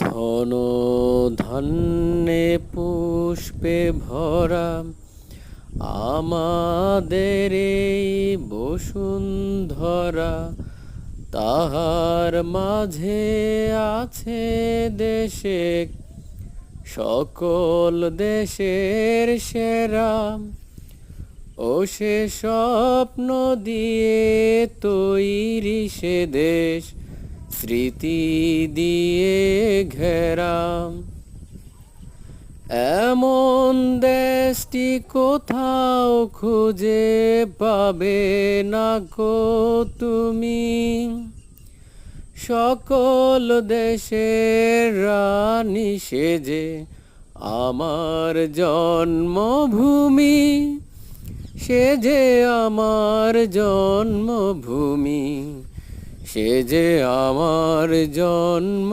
ধন ধান্যে পুষ্পে ভরা আমাদের এই বসুন্ধরা, তাহার মাঝে আছে দেশে সকল দেশের সেরা। ও সে স্বপ্ন দিয়ে তৈরি সে দেশ, স্মৃতি দিয়ে ঘেরা। এমন দেশটি কোথাও খুঁজে পাবে না কো তুমি, সকল দেশের রানী সেজে আমার জন্মভূমি, সে যে আমার জন্মভূমি, সে যে আমার জন্ম